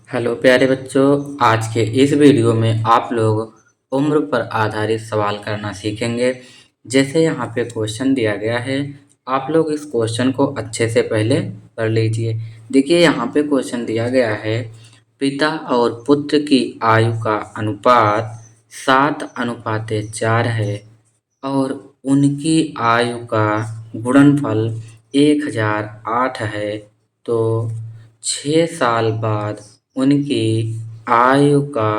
Hello प्यारे बच्चों। आज के इस वीडियो में आप लोग उम्र पर आधारित सवाल करना सीखेंगे। जैसे यहाँ पे क्वेश्चन दिया गया है, आप लोग इस क्वेश्चन को अच्छे से पहले पढ़ लीजिए। देखिए यहाँ पे क्वेश्चन दिया गया है, पिता और पुत्र की आयु का अनुपात 7:4 है और उनकी आयु का गुणनफल 1008 है। तो 6 साल बाद उनकी आयु का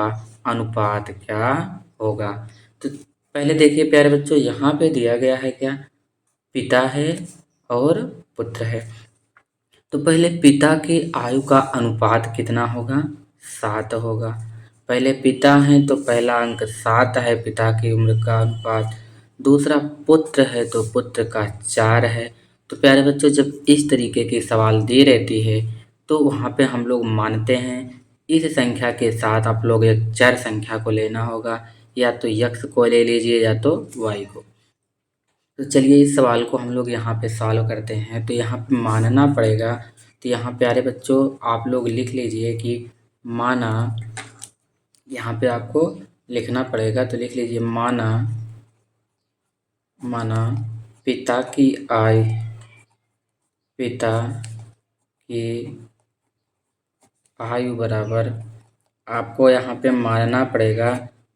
अनुपात क्या होगा। तो पहले देखिए प्यारे बच्चों, यहाँ पे दिया गया है क्या, पिता है और पुत्र है। तो पहले पिता की आयु का अनुपात कितना होगा, 7 होगा। पहले पिता हैं तो पहला अंक 7 है पिता की उम्र का अनुपात। दूसरा पुत्र है तो पुत्र का 4 है। तो प्यारे बच्चों, जब इस तरीके की सवाल दी रहती है तो वहाँ पे हम लोग मानते हैं इस संख्या के साथ आप लोग एक चर संख्या को लेना होगा, या तो x को ले लीजिए या तो y को। तो चलिए इस सवाल को हम लोग यहाँ पे सॉल्व करते हैं। तो यहाँ पे मानना पड़ेगा, तो यहाँ प्यारे बच्चों आप लोग लिख लीजिए कि माना, यहाँ पे आपको लिखना पड़ेगा। तो लिख लीजिए माना पिता की आयु, पिता की आयु बराबर, आपको यहाँ पे मानना पड़ेगा।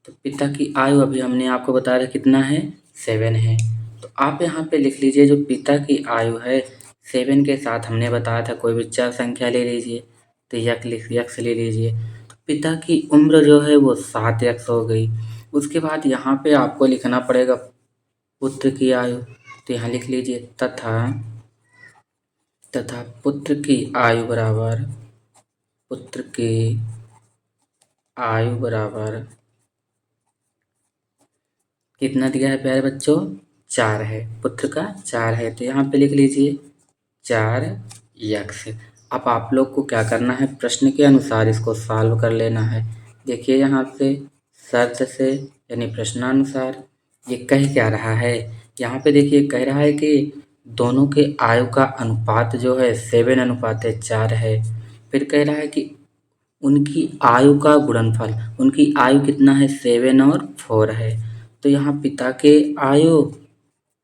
तो पिता की आयु अभी हमने आपको बताया था कितना है, 7 है। तो आप यहाँ पे लिख लीजिए जो पिता की आयु है 7 के साथ हमने बताया था कोई भी चार संख्या ले लीजिए। तो यक्स ले लीजिए। तो पिता की उम्र जो है वो 7x हो गई। उसके बाद यहाँ पे आपको लिखना पड़ेगा पुत्र की आयु। तो यहाँ लिख लीजिए तथा पुत्र की आयु बराबर, पुत्र की आयु बराबर कितना दिया है प्यारे बच्चों, 4 है। पुत्र का 4 है। तो यहाँ पे लिख लीजिए 4x। अब आप लोग को क्या करना है, प्रश्न के अनुसार इसको सॉल्व कर लेना है। देखिए यहाँ पे शर्त से यानी प्रश्नानुसार ये कह क्या रहा है, यहाँ पे देखिए कह रहा है कि दोनों के आयु का अनुपात जो है 7:4 है। फिर कह रहा है कि उनकी आयु का गुणनफल, उनकी आयु कितना है, 7 और 4 है। तो यहाँ पिता के आयु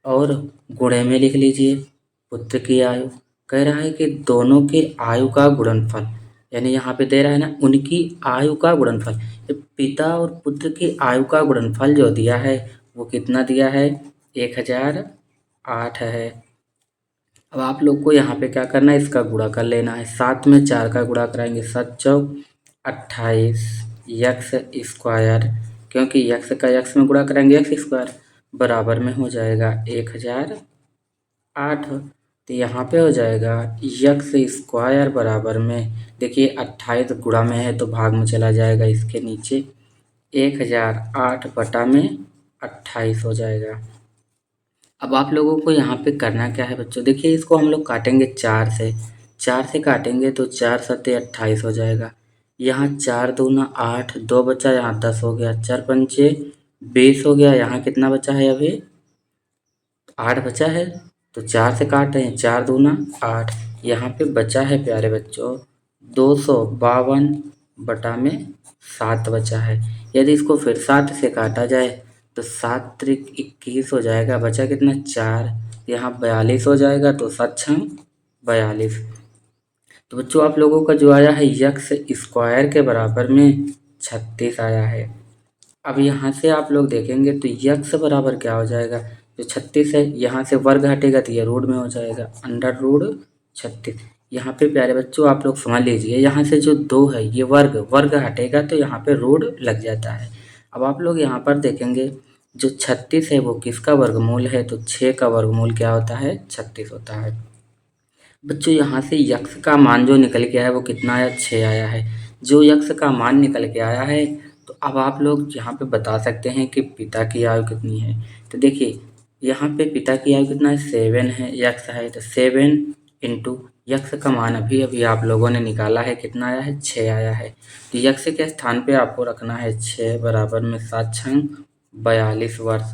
और गुणे में लिख लीजिए पुत्र की आयु। कह रहा है कि दोनों के आयु का गुणनफल, यानी यहाँ पे दे रहा है ना उनकी आयु का गुणनफल। पिता और पुत्र की आयु का गुणनफल जो दिया है वो कितना दिया है, 1008 है। अब आप लोग को यहाँ पे क्या करना है, इसका गुणा कर लेना है। 7 में 4 का गुणा कराएंगे, 7 चौक 28 एक्स स्क्वायर, क्योंकि एक्स का एक्स में गुणा कराएंगे एक्स स्क्वायर, बराबर में हो जाएगा 1008। तो यहाँ पे हो जाएगा एक्स स्क्वायर बराबर में, देखिए 28 गुणा में है तो भाग में चला जाएगा, इसके नीचे 1008 बटा में 28 हो जाएगा। अब आप लोगों को यहाँ पे करना क्या है बच्चों, देखिए इसको हम लोग काटेंगे 4 से, 4 से काटेंगे तो 4 सत्ते 28 हो जाएगा। यहाँ 4 दूना 8, 2 बचा, यहाँ 10 हो गया, 4 पंचे 20 हो गया। यहाँ कितना बचा है, अभी 8 बचा है। तो 4 से काट रहे हैं, 4 दूना 8। यहाँ पे बचा है प्यारे बच्चों 252 बटा में 7 बचा है। यदि इसको फिर 7 से काटा जाए तो 7 त्रिक 21 हो जाएगा, बचा कितना 4, यहाँ 42 हो जाएगा। तो 7 छंग 42। तो बच्चों आप लोगों का जो आया है यक्स स्क्वायर के बराबर में 36 आया है। अब यहाँ से आप लोग देखेंगे तो यक्स बराबर क्या हो जाएगा, जो 36 है यहाँ से वर्ग हटेगा तो ये रूट में हो जाएगा, अंडर रूट 36। यहाँ पे प्यारे बच्चों आप लोग समझ लीजिए, यहाँ से जो 2 है ये वर्ग हटेगा तो यहाँ पे रूट लग जाता है। अब आप लोग यहाँ पर देखेंगे जो 36 है वो किसका वर्गमूल है, तो 6 का वर्गमूल क्या होता है, 36 होता है। बच्चों यहाँ से यक्स का मान जो निकल के आया वो कितना आया, 6 आया है। जो यक्स का मान निकल के आया है, तो अब आप लोग यहाँ पे बता सकते हैं कि पिता की आयु कितनी है। तो देखिए यहाँ पे पिता की आयु कितना है, 7 है, यक्स है तो 7 इंटू यक्स का मान अभी अभी आप लोगों ने निकाला है, कितना आया है, 6 आया है। तो यक्स के स्थान पे आपको रखना है 6 बराबर में 7 छंग 42 वर्ष।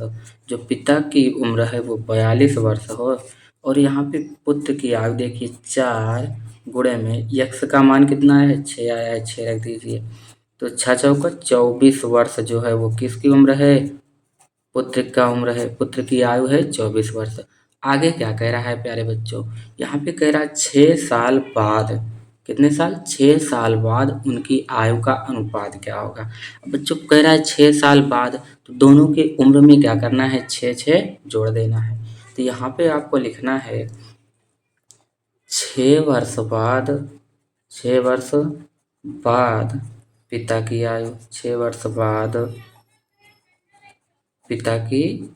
जो पिता की उम्र है वो 42 वर्ष हो। और यहाँ पे पुत्र की आयु देखिए 4 गुणे में यक्स का मान कितना है, 6 आया है, 6 रख दीजिए। तो 6 चौका 24 वर्ष जो है वो किसकी उम्र है, पुत्र का उम्र है, पुत्र की आयु है 24 वर्ष। आगे क्या कह रहा है प्यारे बच्चों, यहाँ पे कह रहा है 6 साल बाद, कितने साल, 6 साल बाद उनकी आयु का अनुपात क्या होगा। अब बच्चों कह रहा है 6 साल बाद, तो दोनों की उम्र में क्या करना है, 6 6 जोड़ देना है। तो यहाँ पे आपको लिखना है 6 वर्ष बाद, 6 वर्ष बाद पिता की आयु, 6 वर्ष बाद पिता की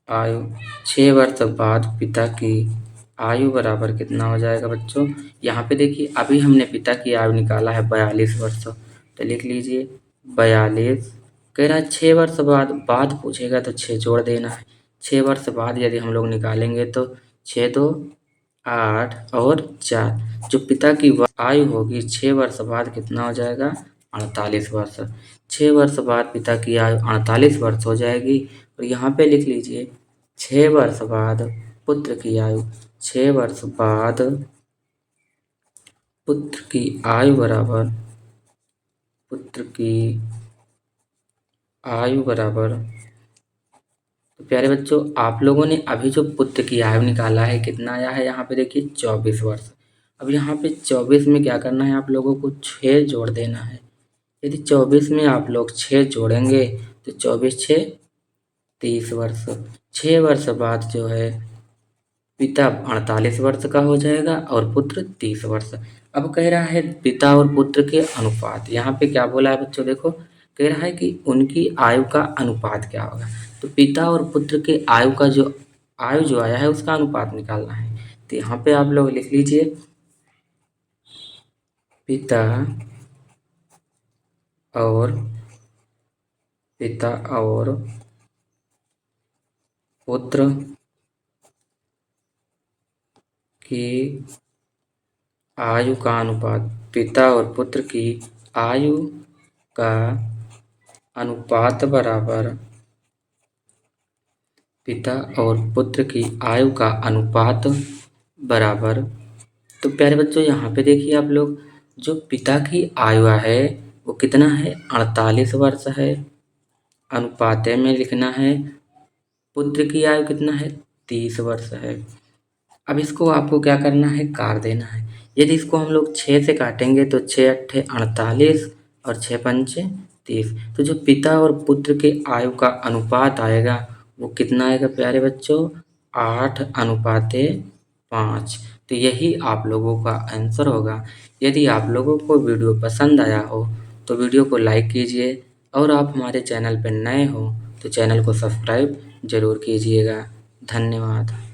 आयु, 6 वर्ष बाद पिता की आयु बराबर कितना हो जाएगा बच्चों। यहाँ पे देखिए अभी हमने पिता की आयु निकाला है 42 वर्ष, तो लिख लीजिए 42। कह रहा है 6 वर्ष बाद पूछेगा तो 6 जोड़ देना है। 6 वर्ष बाद यदि हम लोग निकालेंगे तो 6 2 8 और 4, जो पिता की आयु होगी 6 वर्ष बाद कितना हो जाएगा, 48 वर्ष। 6 वर्ष बाद पिता की आयु 48 वर्ष हो जाएगी। और यहाँ पे लिख लीजिए 6 वर्ष बाद पुत्र की आयु, 6 वर्ष बाद पुत्र की आयु बराबर, पुत्र की आयु बराबर, तो प्यारे बच्चों आप लोगों ने अभी जो पुत्र की आयु निकाला है कितना आया है, यहाँ पे देखिए 24 वर्ष। अब यहाँ पे 24 में क्या करना है, आप लोगों को 6 जोड़ देना है। यदि 24 में आप लोग 6 जोड़ेंगे तो 24 6 30 वर्ष। 6 वर्ष बाद जो है पिता 48 वर्ष का हो जाएगा और पुत्र 30 वर्ष। अब कह रहा है पिता और पुत्र के अनुपात, यहाँ पे क्या बोला है बच्चों, देखो कह रहा है कि उनकी आयु का अनुपात क्या होगा। तो पिता और पुत्र के आयु जो आया है उसका अनुपात निकालना है। तो यहाँ पे आप लोग लिख लीजिए पिता और पुत्र की आयु का अनुपात, पिता और पुत्र की आयु का अनुपात बराबर, पिता और पुत्र की आयु का अनुपात बराबर। तो प्यारे बच्चों यहाँ पे देखिए आप लोग, जो पिता की आयु है वो कितना है, 48 वर्ष है, अनुपात में लिखना है। पुत्र की आयु कितना है, 30 वर्ष है। अब इसको आपको क्या करना है, काट देना है। यदि इसको हम लोग 6 से काटेंगे तो 6 अट्ठे 48 और 6 पंचे 30। तो जो पिता और पुत्र के आयु का अनुपात आएगा वो कितना आएगा प्यारे बच्चों, 8:5। तो यही आप लोगों का आंसर होगा। यदि आप लोगों को वीडियो पसंद आया हो तो वीडियो को लाइक कीजिए, और आप हमारे चैनल पर नए हो तो चैनल को सब्सक्राइब ज़रूर कीजिएगा। धन्यवाद।